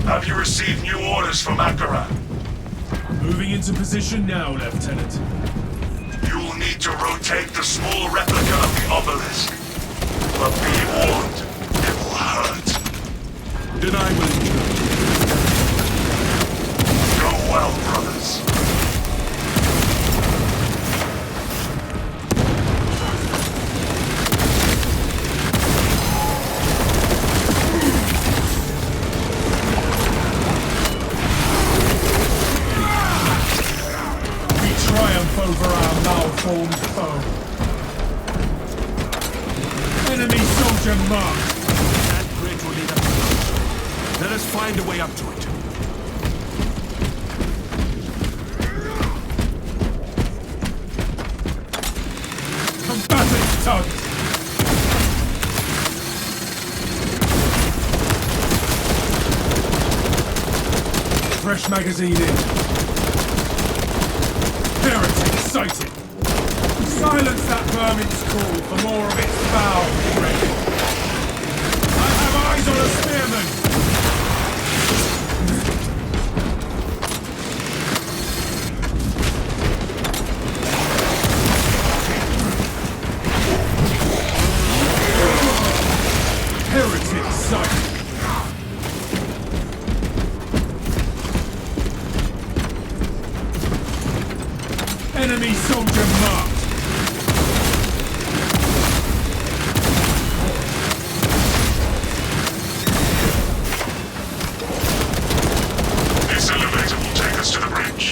Have you received new orders from Akara? Moving into position now, Lieutenant. You will need to rotate the small replica of the obelisk. But be warned, it will hurt. Then I will endure. Go well, brothers. Triumph over our malformed foe. Enemy soldier marked. That bridge will lead us. Let us find a way up to it. Combatant tugs. Fresh magazine in. Heretic sighted! Silence that vermin's call for more of its foul breath! I have eyes on a spearman! Heretic sighted! Enemy soldier marked! This elevator will take us to the bridge.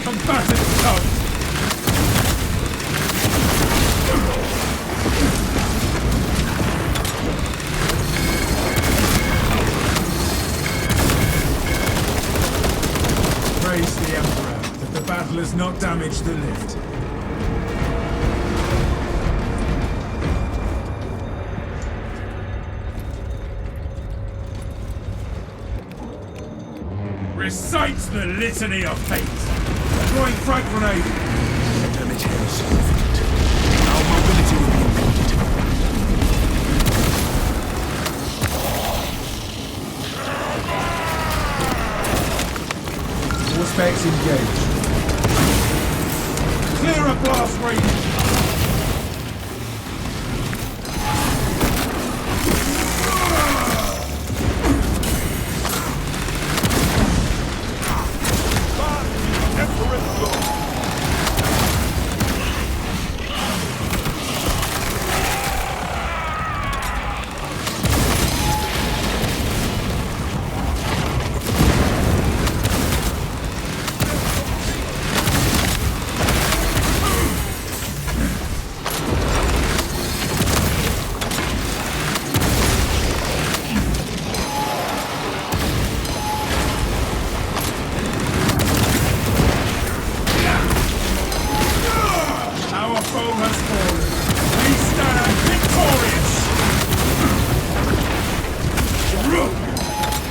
Combatant tugs! Praise the Emperor that the battle has not damaged the lift. Recites the litany of fate. Throwing frag grenade. Damage here is significant. Our mobility will be impeded. All specs engaged. Clear a blast range.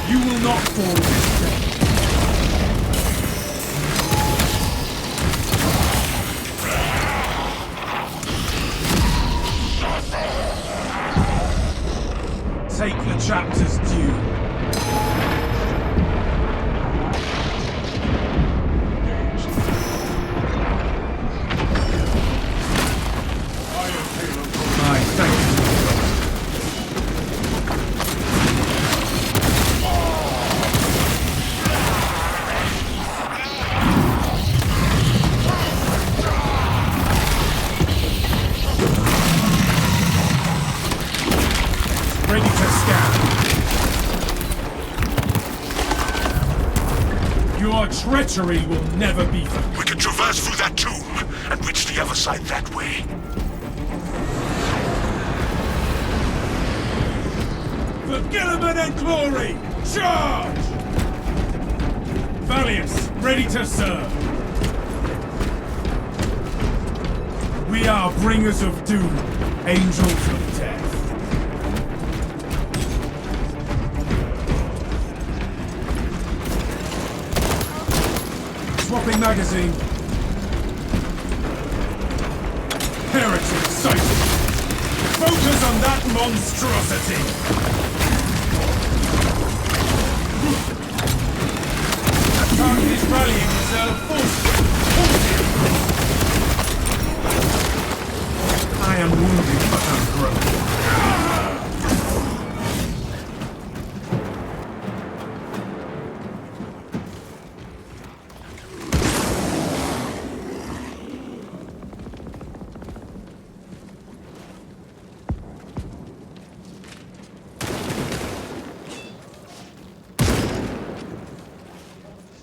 You will not fall this day. Take the chapter's due. Aye, thank you. Ready to scan. Your treachery will never be forgiven. We can traverse through that tomb and reach the other side that way. For Gilliman and glory, charge! Valiants, ready to serve. We are bringers of doom, angels of death. Swapping magazine. Heretic sighted. Focus on that monstrosity. That target is rallying himself. Force him. I am wounded but unbroken.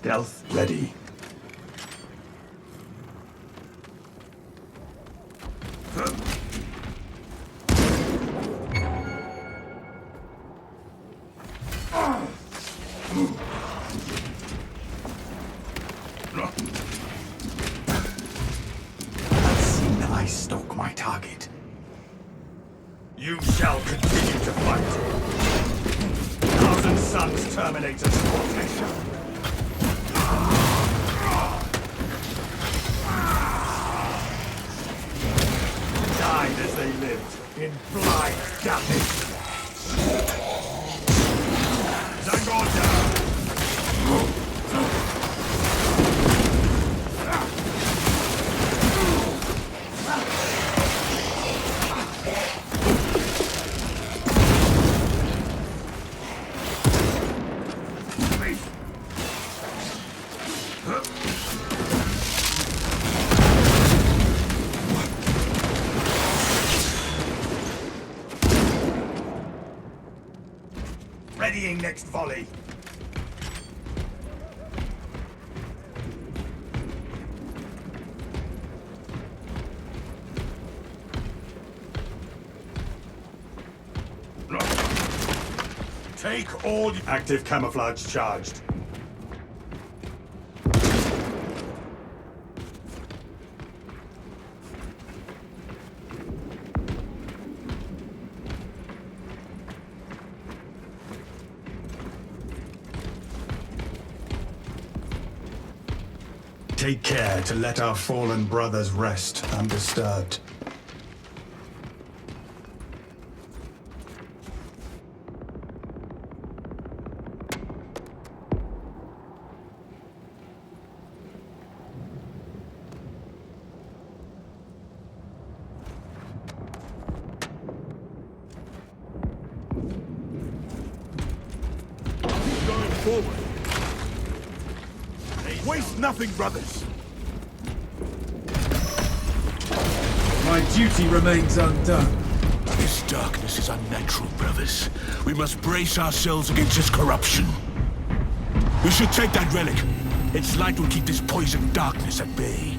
Stealth ready. I stalk my target. You shall continue to fight. Thousand Suns Terminator's formation. Died as they lived, in blind damnation. Zangor down. Readying next volley. Take all active camouflage charged. Take care to let our fallen brothers rest undisturbed. Going forward. Waste nothing, brothers. My duty remains undone. This darkness is unnatural, brothers. We must brace ourselves against its corruption. We should take that relic. Its light will keep this poison darkness at bay.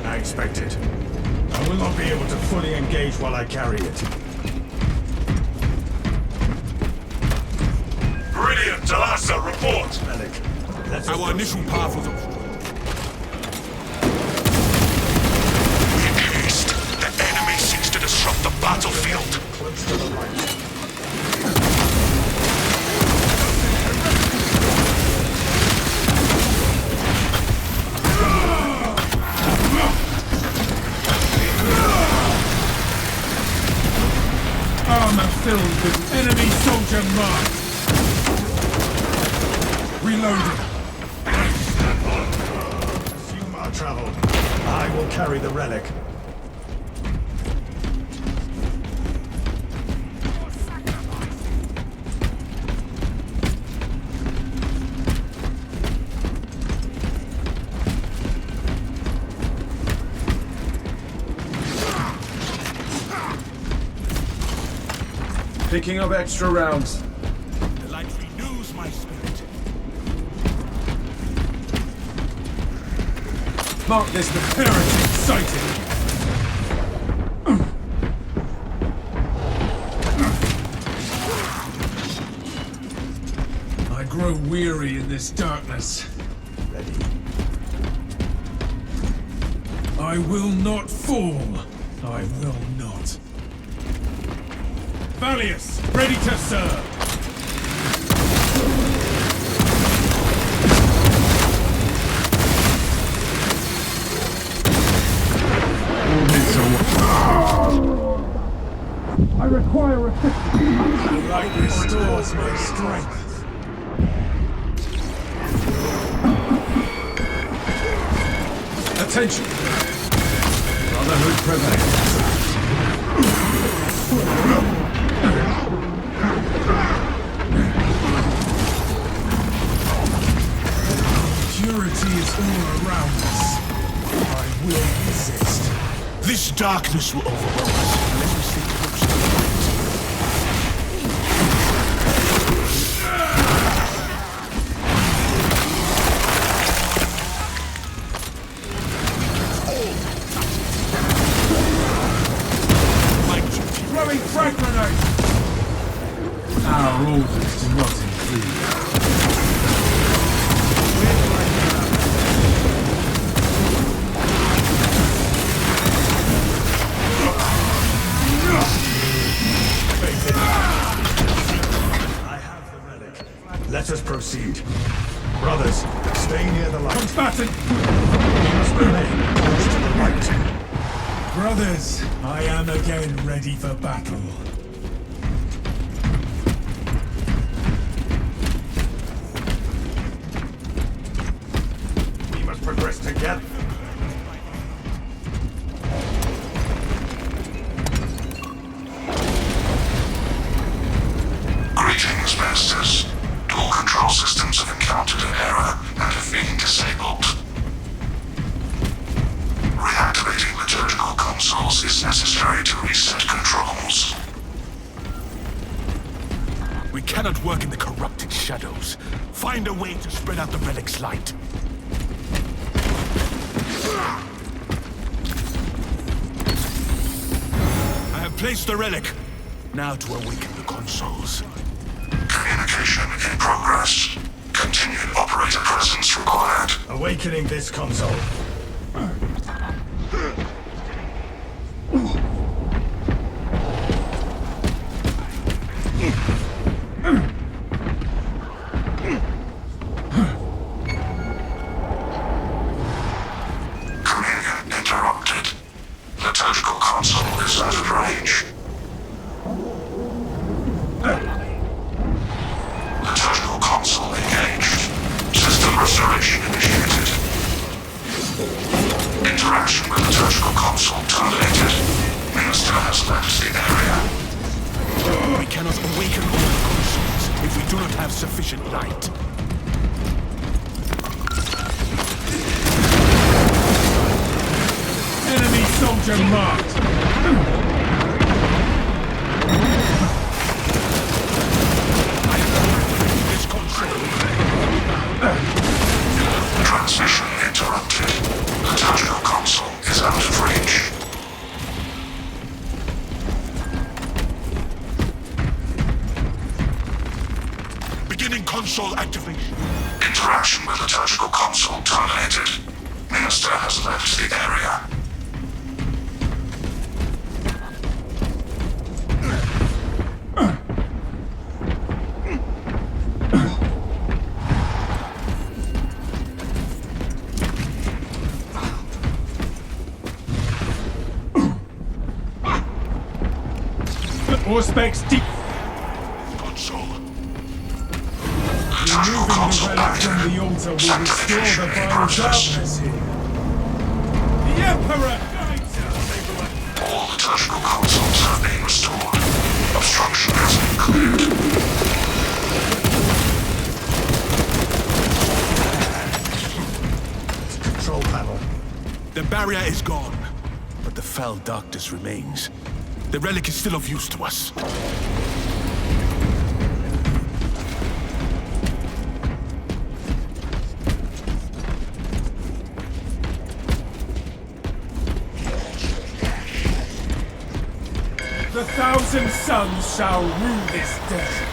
I expected. I will not be able to fully engage while I carry it. Brilliant! Talassa, report! Relic. Our initial path was... In haste. The enemy seeks to disrupt the battlefield. Close to the right. Armor filled with enemy soldier marks. Reloading. Resume our travel. I will carry the relic. Picking up extra rounds. The light renews my spirit. Mark this the heretic sighted. I grow weary in this darkness. I will not fall. I will not. Valius, ready to serve. I require assistance. The light restores my strength. Attention! Brotherhood prevails. Purity is all around us. I will resist. This darkness will overwhelm us unless we stay close to the Throwing frag grenade! Our orders do not include. I have the relic. Let us proceed. Brothers, stay near the light. Combatant! We must remain close to the light. Brothers, I am again ready for battle. We must progress together. Greetings, Masters. All control systems have encountered an error and have been disabled. Reactivating liturgical consoles is necessary to reset controls. We cannot work in the corrupted shadows. Find a way to spread out the relic's light. I have placed the relic. Now to awaken the consoles. Communication in progress. Continued operator presence required. Awakening this console. Communion interrupted. Liturgical console is out of range. Liturgical console engaged. System restoration initiated. Interaction with liturgical console terminated. Minister has left the area. We cannot awaken all the consoles if we do not have sufficient light. Enemy soldier marked! This console. Transmission interrupted. Liturgical console is out of range. Beginning console activation. Interaction with liturgical console terminated. Minister has left the area. Auspex deep. Console. Removing Liturgical the console relic active. from the altar will restore Sanctification the in vile process. darkness here. The Emperor guides us! All liturgical consoles have been restored. Obstruction has been cleared. Control panel. The barrier is gone, but the foul darkness remains. The relic is still of use to us. The 1,000 suns shall rule this desert.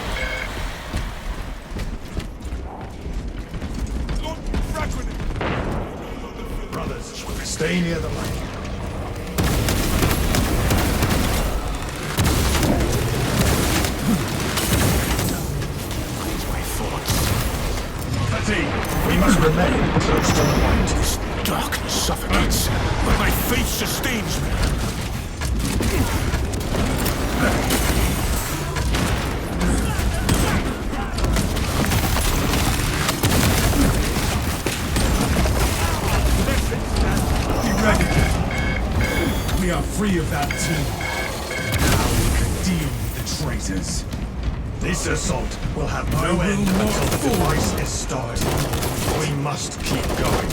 Brothers, stay near the light. Please remain close to the light. This darkness suffocates, but my faith sustains me. Be ready. We are free of that too. Now we can deal with the traitors. This assault will have I no will end not until the fall. device is started. We must keep going.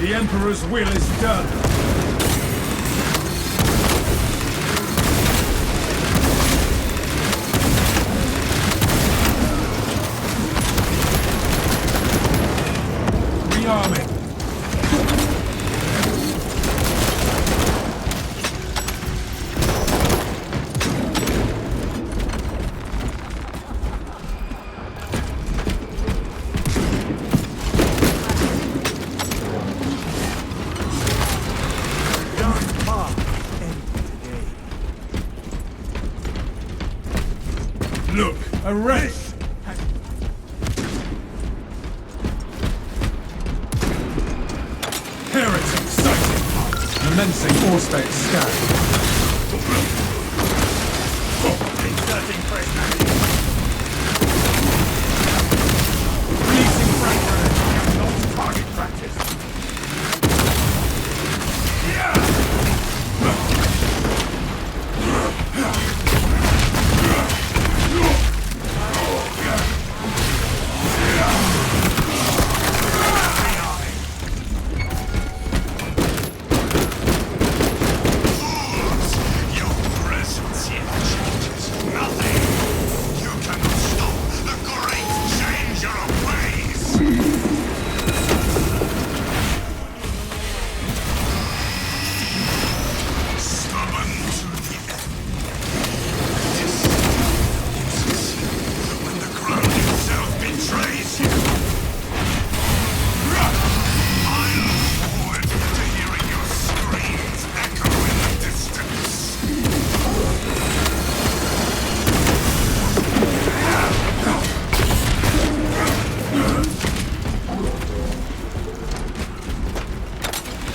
The Emperor's will is done. Rearming. Look, a wraith! Heretic sighted! Commencing Orstate scan. Inserting fresh Releasing fragment. not target practice. Your presence here changes nothing. You cannot stop the great changer of ways. Stubborn to the end. This you succeed when the ground itself betrays you. I look forward to hearing your screams echo in the distance.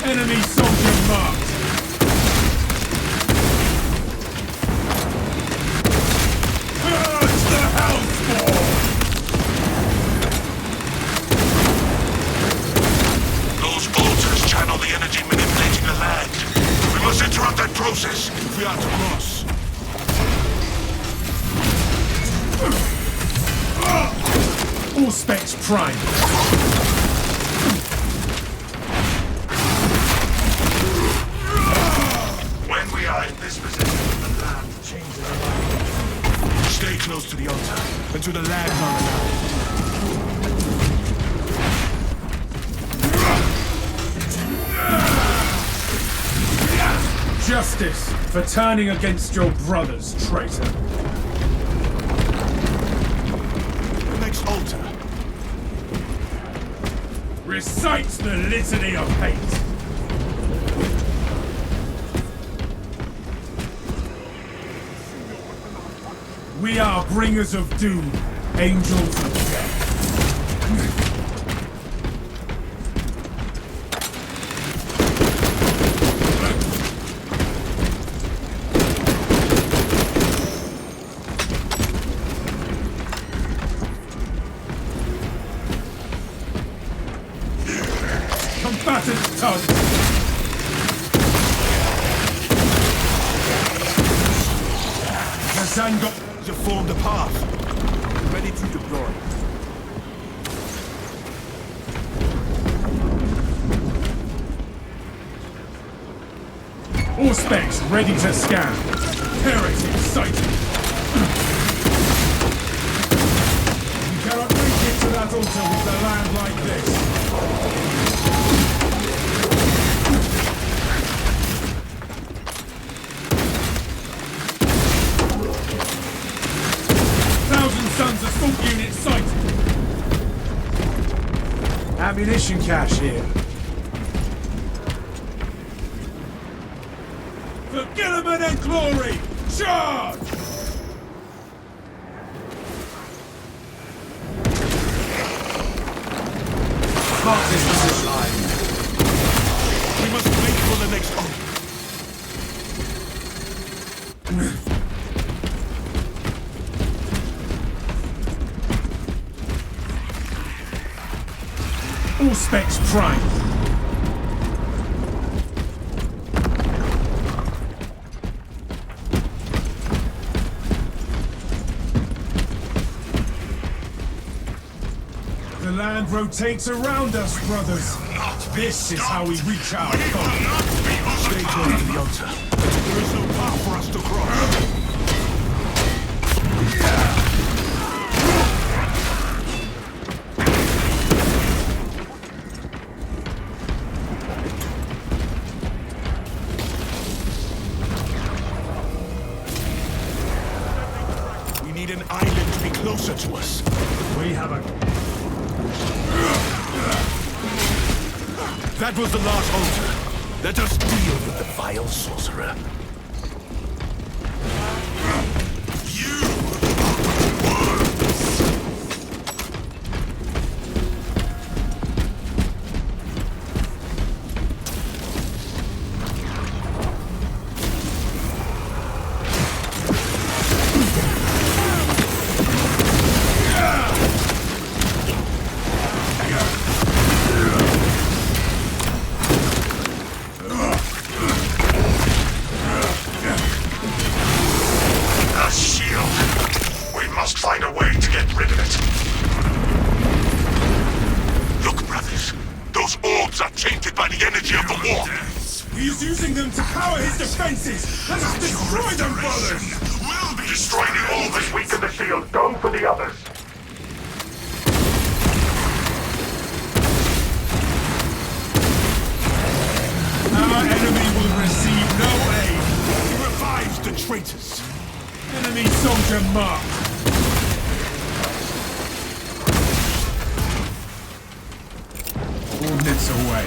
Enemy soldier marked. Purge the Hellspawn! Those bolters channel the energy manipulating the land. We must interrupt that process if we are to cross. All specs prime. When we are in this position, the land changes. Stay close to the altar until the lags are alive. Justice for turning against your brothers, traitor. The next altar. Recite the litany of hate. We are bringers of doom, angels of death. Combatant target. Kazango. You formed a path. Ready to deploy. All specs ready to scan. Very exciting. You cannot make it to that altar with the land like this. Thousand Sons assault unit sighted. Ammunition cache here. For Gilliman and glory! Charge! Mark this position line. We must wait for the next order. All specs prime. The land rotates around us, brothers. This is how we reach our goal. Stay close to the altar. There is no path for us to cross. We need an island to be closer to us. We have a... That was the last altar. Let us deal with the vile sorcerer. Find a way to get rid of it. Look, brothers. Those orbs are tainted by the energy of the war. He's using them to power his defenses. Let us destroy them, brothers! We'll be destroying the orb as weaken the shield. Go for the others. Our enemy will receive no aid. He revives the traitors. Enemy soldier marked. Ordnance away.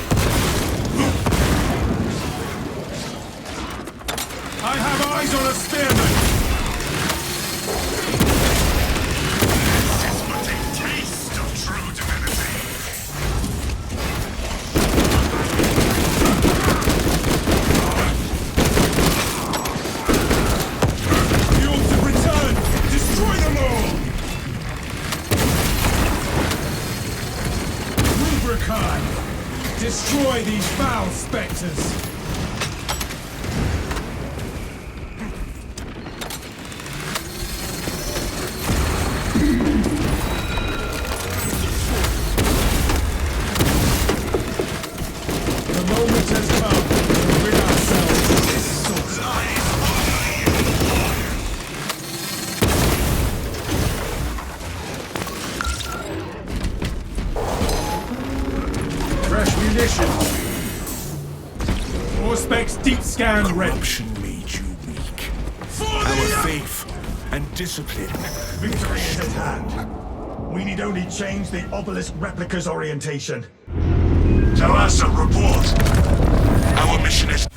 I have eyes on a spearman! This is but a taste of true divinity. The orcs have returned! Destroy them all! Rubrikai! Destroy these foul spectres! The moment has come to rid ourselves of this sorcerer. Fresh munitions. All specs deep scan ready. Corruption made you weak. Our faith and discipline. Victory is at hand. We need only change the obelisk replica's orientation. Tell us a report. Our mission is...